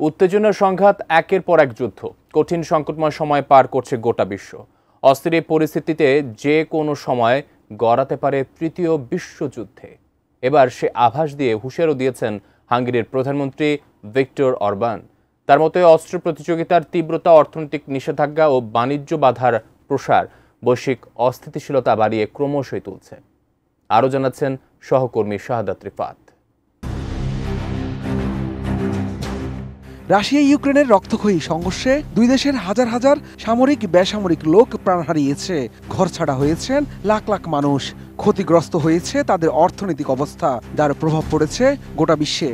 উত্তেজনার সংঘাত একের পর এক যুদ্ধ, কঠিন সংকটময় সময় পার করছে গোটা বিশ্ব। অস্থির এই পরিস্থিতিতে যে কোনো সময় গড়াতে পারে তৃতীয় বিশ্বযুদ্ধে। এবার সে আভাস দিয়ে হুঁশিয়ারও দিয়েছেন হাঙ্গেরির প্রধানমন্ত্রী ভিক্টর অরবান। তার মতে অস্ত্র প্রতিযোগিতার তীব্রতা, অর্থনৈতিক নিষেধাজ্ঞা ও বাণিজ্য বাধার প্রসার বৈশ্বিক অস্থিতিশীলতা বাড়িয়ে ক্রমশই তুলছে। আরও জানাচ্ছেন সহকর্মী শাহাদাত রিফাত। রাশিয়া ইউক্রেনের রক্তক্ষয়ী সংঘর্ষে দুই দেশের হাজার হাজার সামরিক বেসামরিক লোক প্রাণ হারিয়েছে, ঘর ছাড়া হয়েছেন লাখ লাখ মানুষ, ক্ষতিগ্রস্ত হয়েছে তাদের অর্থনৈতিক অবস্থা, যার প্রভাব পড়েছে গোটা বিশ্বে।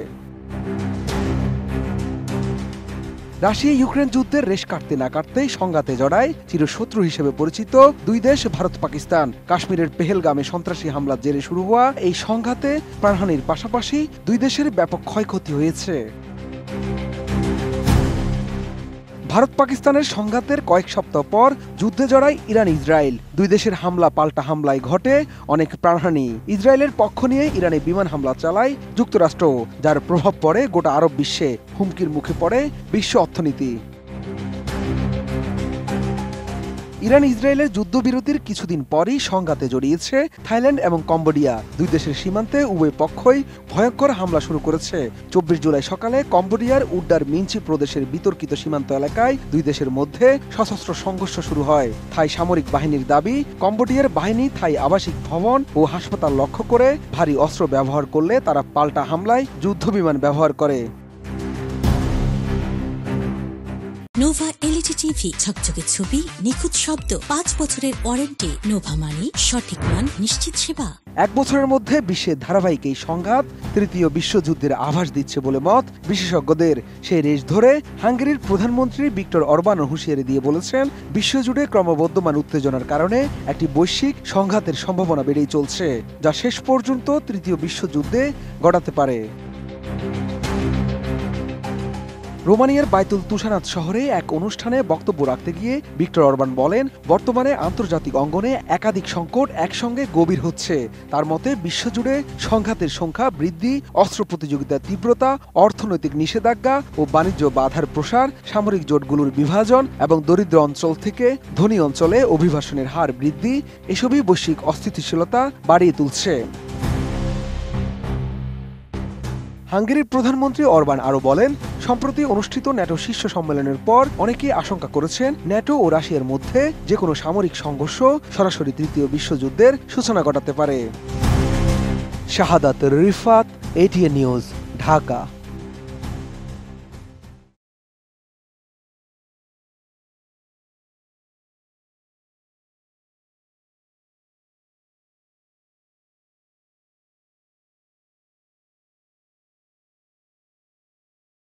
রাশিয়া ইউক্রেন যুদ্ধের রেশ কাটতে না কাটতেই সংঘাতে জড়ায় চিরশত্রু হিসেবে পরিচিত দুই দেশ ভারত পাকিস্তান। কাশ্মীরের পেহেলগামে সন্ত্রাসী হামলার জেরে শুরু হওয়া এই সংঘাতে প্রাণহানির পাশাপাশি দুই দেশের ব্যাপক ক্ষয়ক্ষতি হয়েছে। ভারত পাকিস্তানের সংঘাতের কয়েক সপ্তাহ পর যুদ্ধে জড়ায় ইরান ইসরায়েল। দুই দেশের হামলা পাল্টা হামলায় ঘটে অনেক প্রাণহানি। ইসরায়েলের পক্ষ নিয়ে ইরানে বিমান হামলা চালায় যুক্তরাষ্ট্র, যার প্রভাব পড়ে গোটা আরব বিশ্বে। হুমকির মুখে পড়ে বিশ্ব অর্থনীতি। ইরান ইসরায়েলের যুদ্ধবিরতির কিছুদিন পরই সংঘাতে জড়িয়েছে থাইল্যান্ড এবং কম্বোডিয়া। দুই দেশের সীমান্তে উভয় পক্ষই ভয়ঙ্কর হামলা শুরু করেছে। 24 জুলাই সকালে কম্বোডিয়ার উড্ডার মিঞ্চি প্রদেশের বিতর্কিত সীমান্ত এলাকায় দুই দেশের মধ্যে সশস্ত্র সংঘর্ষ শুরু হয়। থাই সামরিক বাহিনীর দাবি, কম্বোডিয়ার বাহিনী থাই আবাসিক ভবন ও হাসপাতাল লক্ষ্য করে ভারী অস্ত্র ব্যবহার করলে তারা পাল্টা হামলায় যুদ্ধবিমান ব্যবহার করে। নোভা এলইডি টিভি, ঝকঝকে ছবি, নিখুঁত শব্দ, 5 বছরের ওয়ারেন্টি। নোভা মানি সঠিক মান, নিশ্চিত সেবা। এক বছরের মধ্যে বিশ্বের ধারাবাহিক এই সংঘাত তৃতীয় বিশ্বযুদ্ধের আভাস দিচ্ছে বলে মত বিশেষজ্ঞদের। সেই রেশ ধরে হাঙ্গেরির প্রধানমন্ত্রী ভিক্টর অরবান হুঁশিয়ারি দিয়ে বলেছেন, বিশ্বজুড়ে ক্রমবর্ধমান উত্তেজনার কারণে একটি বৈশ্বিক সংঘাতের সম্ভাবনা বেড়েই চলছে, যা শেষ পর্যন্ত তৃতীয় বিশ্বযুদ্ধে গড়াতে পারে। রোমানিয়ার বাইতুল তুষানাত শহরে এক অনুষ্ঠানে বক্তব্য রাখতে গিয়ে ভিক্টর অরবান বলেন, বর্তমানে আন্তর্জাতিক অঙ্গনে একাধিক সংকট একসঙ্গে গভীর হচ্ছে। তার মতে বিশ্বজুড়ে সংঘাতের সংখ্যা বৃদ্ধি, অস্ত্র প্রতিযোগিতার তীব্রতা, অর্থনৈতিক নিষেধাজ্ঞা ও বাণিজ্য বাধার প্রসার, সামরিক জোটগুলোর বিভাজন এবং দরিদ্র অঞ্চল থেকে ধনী অঞ্চলে অভিবাসনের হার বৃদ্ধি, এসবই বৈশ্বিক অস্থিতিশীলতা বাড়িয়ে তুলছে। হাঙ্গেরির প্রধানমন্ত্রী অরবান আরও বলেন, সম্প্রতি অনুষ্ঠিত ন্যাটো শীর্ষ সম্মেলনের পর অনেকেই আশঙ্কা করেছেন ন্যাটো ও রাশিয়ার মধ্যে যে কোনো সামরিক সংঘর্ষ সরাসরি তৃতীয় বিশ্বযুদ্ধের সূচনা ঘটাতে পারে। শাহাদাত রিফাত, এটিএন নিউজ, ঢাকা।